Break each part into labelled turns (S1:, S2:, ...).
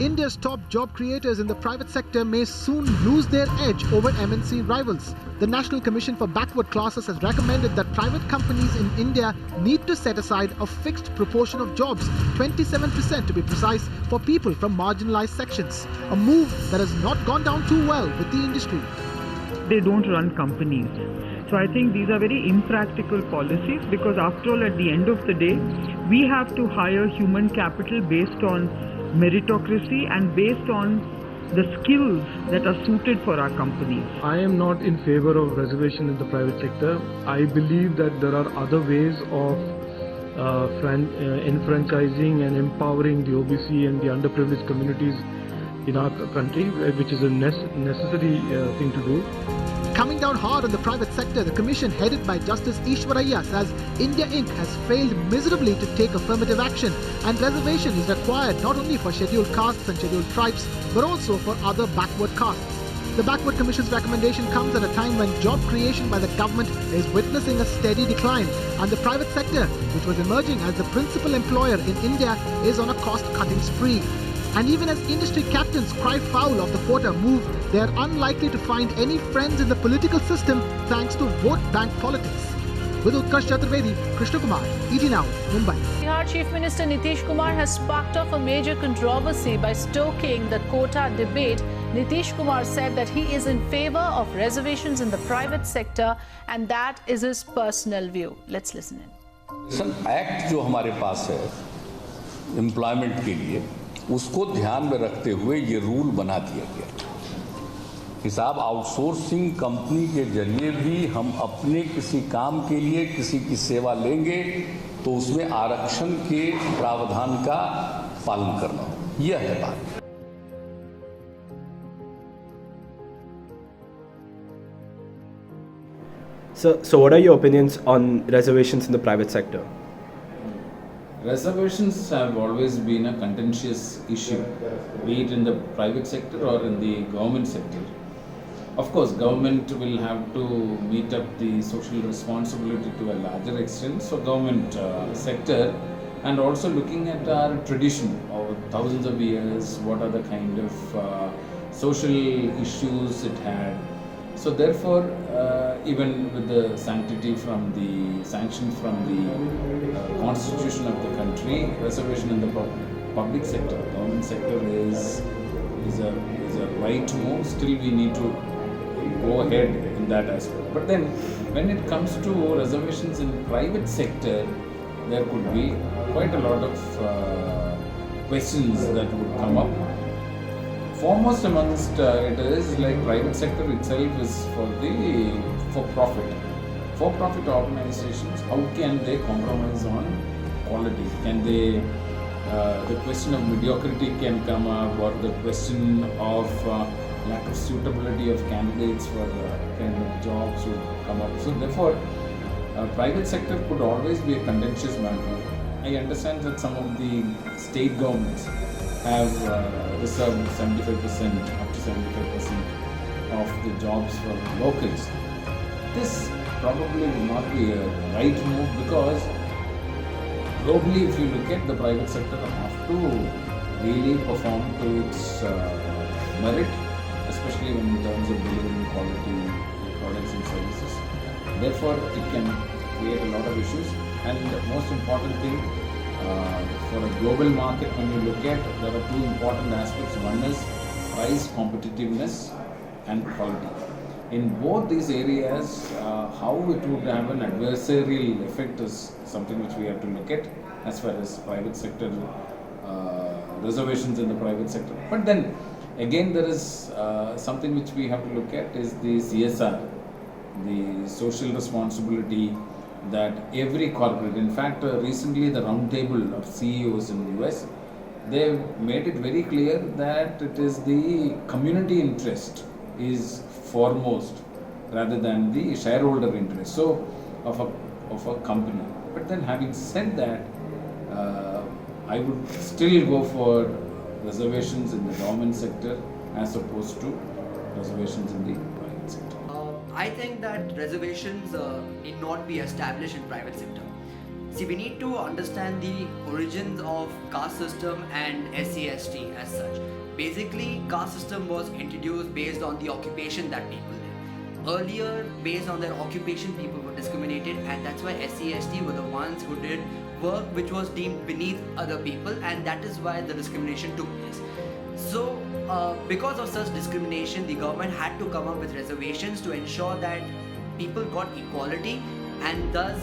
S1: India's top job creators in the private sector may soon lose their edge over MNC rivals. The National Commission for Backward Classes has recommended that private companies in India need to set aside a fixed proportion of jobs, 27% to be precise, for people from marginalized sections. A move that has not gone down too well with the industry.
S2: They don't run companies. So I think these are very impractical policies because after all, at the end of the day, we have to hire human capital based on meritocracy and based on the skills that are suited for our companies.
S3: I am not in favor of reservation in the private sector. I believe that there are other ways of enfranchising and empowering the OBC and the underprivileged communities in our country, which is a necessary thing to do.
S1: Coming down hard on the private sector, the commission headed by Justice Ishwaraiya says India Inc. has failed miserably to take affirmative action, and reservation is required not only for scheduled castes and scheduled tribes but also for other backward castes. The Backward Commission's recommendation comes at a time when job creation by the government is witnessing a steady decline, and the private sector, which was emerging as the principal employer in India, is on a cost-cutting spree. And even as industry captains cry foul of the quota move, they are unlikely to find any friends in the political system thanks to vote bank politics. With Utkarsh Chaturvedi, Krishna Kumar, ET Now, Mumbai.
S4: Bihar Chief Minister Nitish Kumar has sparked off a major controversy by stoking the quota debate. Nitish Kumar said that he is in favor of reservations in the private sector, and that is his personal view. Let's listen in.
S5: Act जो हमारे पास है employment के लिए, उसको ध्यान में रखते हुए ये रूल बना दिया गया कि साहब आउटसोर्सिंग कंपनी के जरिए भी हम अपने किसी काम के लिए किसी की सेवा लेंगे तो उसमें आरक्षण के प्रावधान का पालन करना हो। यह है बात।
S6: So what are your opinions on reservations in the private sector?
S7: Reservations have always been a contentious issue, be it in the private sector or in the government sector. Of course, government will have to meet up the social responsibility to a larger extent. So government sector, and also looking at our tradition of thousands of years, what are the kind of social issues it had. So therefore, even with the sanction from the constitution of the country, reservation in the public sector, government sector is a right move. Still, we need to go ahead in that aspect. But then, when it comes to reservations in private sector, there could be quite a lot of questions that would come up. Foremost amongst it is like private sector itself is for profit. For-profit organizations, how can they compromise on quality? Can they, the question of mediocrity can come up, or the question of lack of suitability of candidates for kind of jobs would come up. So therefore, private sector could always be a contentious matter. I understand that some of the state governments have reserved 75%, up to 75% of the jobs for locals. This probably will not be a right move because globally, if you look at the private sector, have to really perform to its merit, especially in terms of delivering quality products and services. Therefore, it can create a lot of issues. And the most important thing, for a global market, when you look at, there are two important aspects. One is price competitiveness and quality. In both these areas, how it would have an adversarial effect is something which we have to look at as far as private sector, reservations in the private sector. But then again, there is something which we have to look at is the CSR, the social responsibility that every corporate, in fact recently the roundtable of CEOs in the US, they made it very clear that it is the community interest is foremost rather than the shareholder interest of a company. But then having said that, I would still go for reservations in the government sector as opposed to reservations in the private sector.
S8: I think that reservations need not be established in private sector. See, we need to understand the origins of caste system and SC/ST as such. Basically, caste system was introduced based on the occupation that people did. Earlier, based on their occupation, people were discriminated, and that's why SC/ST were the ones who did work which was deemed beneath other people, and that is why the discrimination took place. So, because of such discrimination, the government had to come up with reservations to ensure that people got equality, and thus,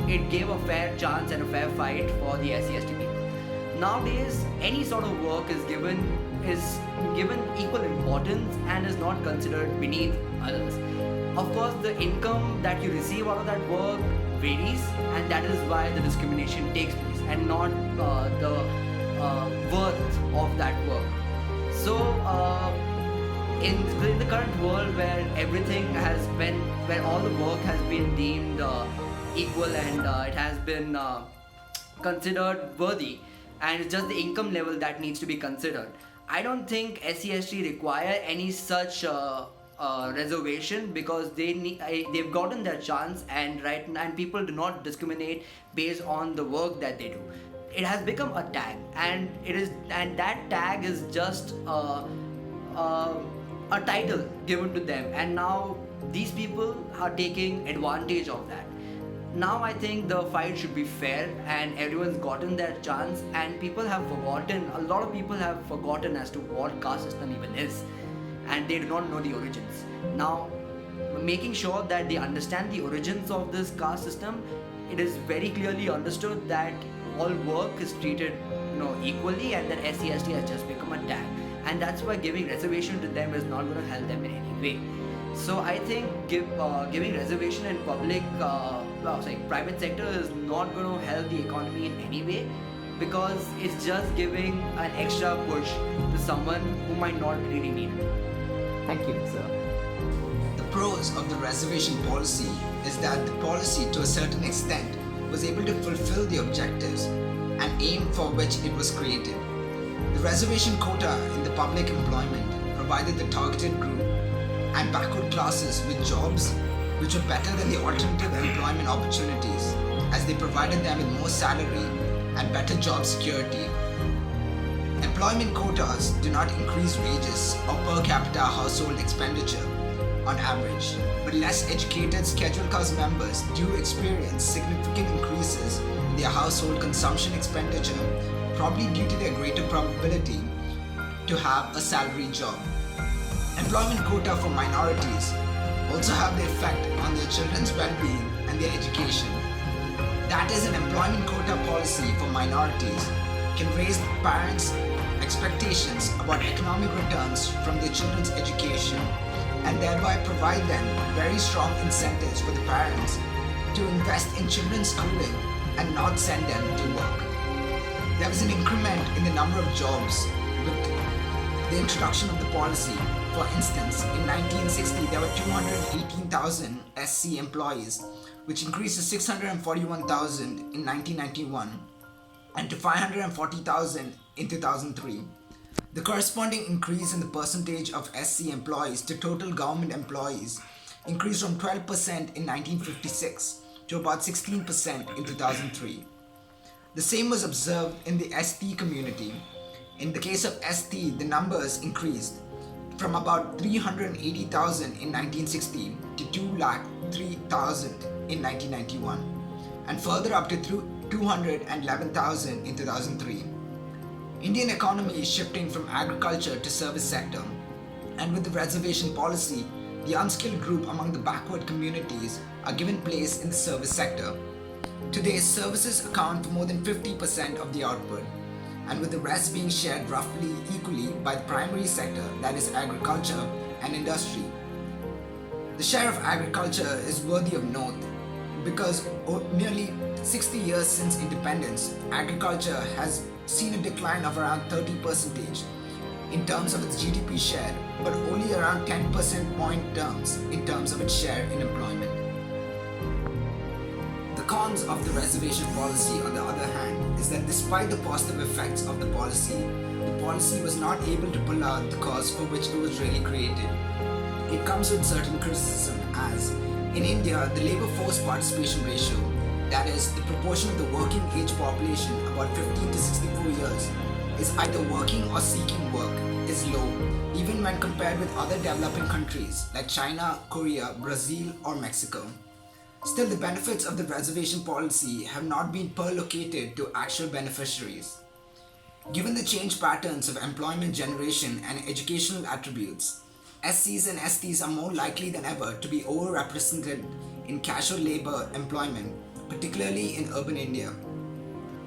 S8: it gave a fair chance and a fair fight for the SC/ST people. Nowadays, any sort of work is given equal importance and is not considered beneath others. Of course, the income that you receive out of that work varies, and that is why the discrimination takes place, and not the worth of that work. So, in the current world where everything where all the work has been deemed equal and it has been considered worthy, and it's just the income level that needs to be considered, I don't think SC/ST require any such reservation, because they've gotten their chance, and people do not discriminate based on the work that they do. It has become a tag, and that tag is just a title given to them, and now these people are taking advantage of that. Now I think the fight should be fair, and everyone's gotten their chance, and a lot of people have forgotten as to what caste system even is, and they do not know the origins. Now, making sure that they understand the origins of this caste system, it is very clearly understood that all work is treated equally, and that SC/ST has just become a tag, and that's why giving reservation to them is not going to help them in any way. So I think giving reservation in private sector is not going to help the economy in any way, because it's just giving an extra push to someone who might not really need it.
S9: Thank you, sir.
S10: The pros of the reservation policy is that the policy, to a certain extent, was able to fulfill the objectives and aim for which it was created. The reservation quota in the public employment provided the targeted group and backward classes with jobs which were better than the alternative employment opportunities, as they provided them with more salary and better job security. Employment quotas do not increase wages or per capita household expenditure on average, but less educated scheduled caste members do experience significant increases in their household consumption expenditure, probably due to their greater probability to have a salary job. Employment quota for minorities also have the effect on their children's well-being and their education. That is, an employment quota policy for minorities can raise parents' expectations about economic returns from their children's education, and thereby provide them very strong incentives for the parents to invest in children's schooling and not send them to work. There was an increment in the number of jobs with the introduction of the policy. For instance, in 1960 there were 218,000 SC employees, which increased to 641,000 in 1991 and to 540,000 in 2003. The corresponding increase in the percentage of SC employees to total government employees increased from 12% in 1956 to about 16% in 2003. The same was observed in the ST community. In the case of ST, the numbers increased from about 380,000 in 1960 to 203,000 in 1991, and further up to 211,000 in 2003. Indian economy is shifting from agriculture to service sector, and with the reservation policy, the unskilled group among the backward communities are given place in the service sector. Today, services account for more than 50% of the output, and with the rest being shared roughly equally by the primary sector, that is agriculture and industry. The share of agriculture is worthy of note because nearly 60 years since independence, agriculture has seen a decline of around 30% in terms of its GDP share, but only around 10 percent point terms in terms of its share in employment. The cons of the reservation policy, on the other hand, is that despite the positive effects of the policy was not able to pull out the cause for which it was really created. It comes with certain criticism, as in India, the labor force participation ratio that is, the proportion of the working age population about 15 to 64 years is either working or seeking work, is low, even when compared with other developing countries like China, Korea, Brazil, or Mexico. Still, the benefits of the reservation policy have not been per-located to actual beneficiaries. Given the changed patterns of employment generation and educational attributes, SCs and STs are more likely than ever to be overrepresented in casual labor employment, particularly in urban India.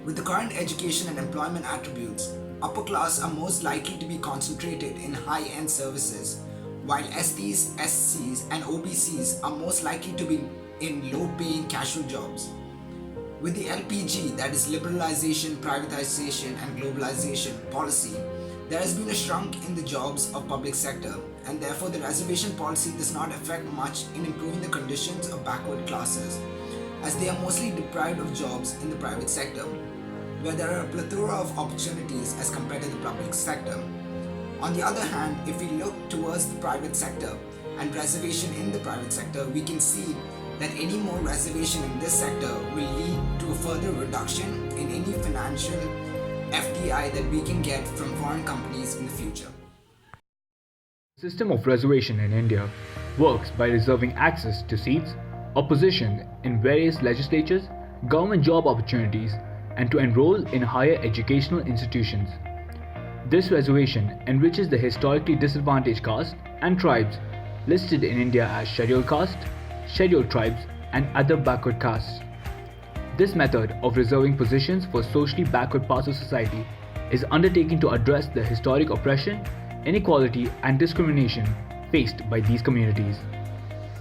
S10: With the current education and employment attributes, upper class are most likely to be concentrated in high-end services, while STs, SCs, and OBCs are most likely to be in low-paying casual jobs. With the LPG, that is liberalization, privatization, and globalization policy, there has been a shrunk in the jobs of public sector, and therefore the reservation policy does not affect much in improving the conditions of backward classes, as they are mostly deprived of jobs in the private sector, where there are a plethora of opportunities as compared to the public sector. On the other hand, if we look towards the private sector and reservation in the private sector, we can see that any more reservation in this sector will lead to a further reduction in any financial FDI that we can get from foreign companies in the future.
S9: The system of reservation in India works by reserving access to seats or position in various legislatures, government job opportunities, and to enroll in higher educational institutions. This reservation enriches the historically disadvantaged castes and tribes listed in India as scheduled caste, scheduled tribes, and other backward castes. This method of reserving positions for socially backward parts of society is undertaken to address the historic oppression, inequality, and discrimination faced by these communities.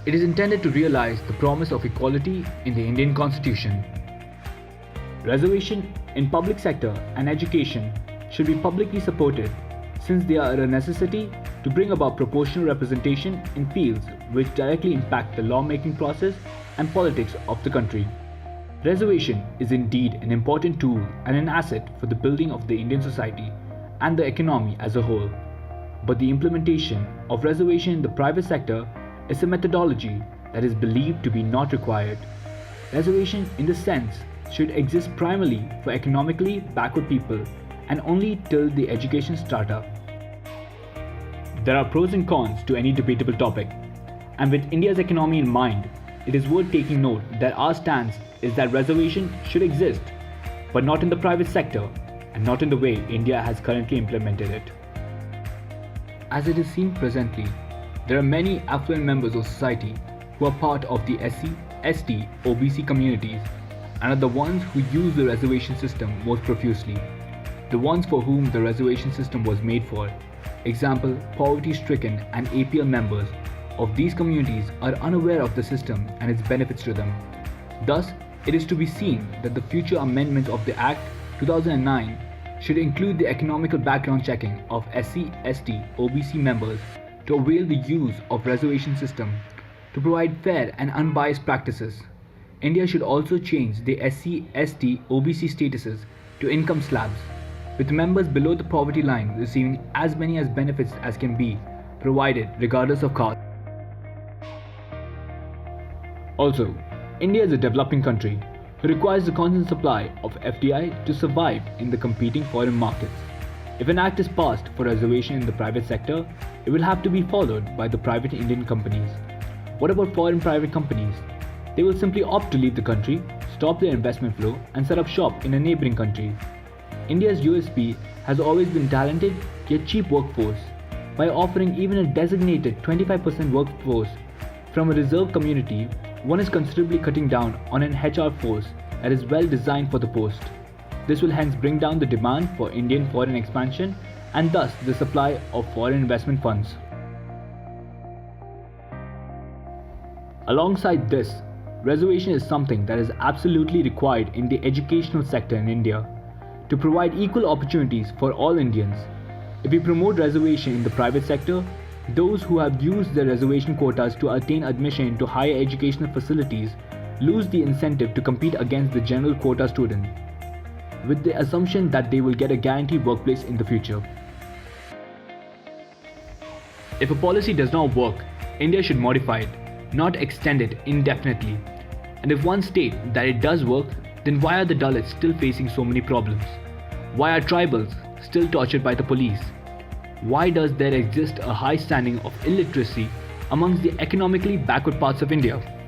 S9: It is intended to realize the promise of equality in the Indian Constitution. Reservation in public sector and education should be publicly supported, since they are a necessity to bring about proportional representation in fields which directly impact the lawmaking process and politics of the country. Reservation is indeed an important tool and an asset for the building of the Indian society and the economy as a whole. But the implementation of reservation in the private sector is a methodology that is believed to be not required. Reservation in this sense should exist primarily for economically backward people and only till the education strata. There are pros and cons to any debatable topic, and with India's economy in mind, it is worth taking note that our stance is that reservation should exist, but not in the private sector and not in the way India has currently implemented it. As it is seen presently, there are many affluent members of society who are part of the SC, ST, OBC communities and are the ones who use the reservation system most profusely, the ones for whom the reservation system was made for. Example, poverty-stricken and APL members of these communities are unaware of the system and its benefits to them. Thus, it is to be seen that the future amendments of the Act 2009 should include the economical background checking of SC, ST, OBC members to avail the use of reservation system to provide fair and unbiased practices. India should also change the SC, ST, OBC statuses to income slabs, with members below the poverty line receiving as many as benefits as can be provided regardless of caste. Also, India is a developing country who requires the constant supply of FDI to survive in the competing foreign markets. If an act is passed for reservation in the private sector, it will have to be followed by the private Indian companies. What about foreign private companies? They will simply opt to leave the country, stop their investment flow, and set up shop in a neighboring country. India's USP has always been talented yet cheap workforce. By offering even a designated 25% workforce from a reserved community, one is considerably cutting down on an HR force that is well designed for the post. This will hence bring down the demand for Indian foreign expansion and thus the supply of foreign investment funds. Alongside this, reservation is something that is absolutely required in the educational sector in India to provide equal opportunities for all Indians. If we promote reservation in the private sector, those who have used their reservation quotas to attain admission into higher educational facilities lose the incentive to compete against the general quota student, with the assumption that they will get a guaranteed workplace in the future. If a policy does not work, India should modify it, not extend it indefinitely. And if one state that it does work, then why are the Dalits still facing so many problems? Why are tribals still tortured by the police? Why does there exist a high standing of illiteracy amongst the economically backward parts of India?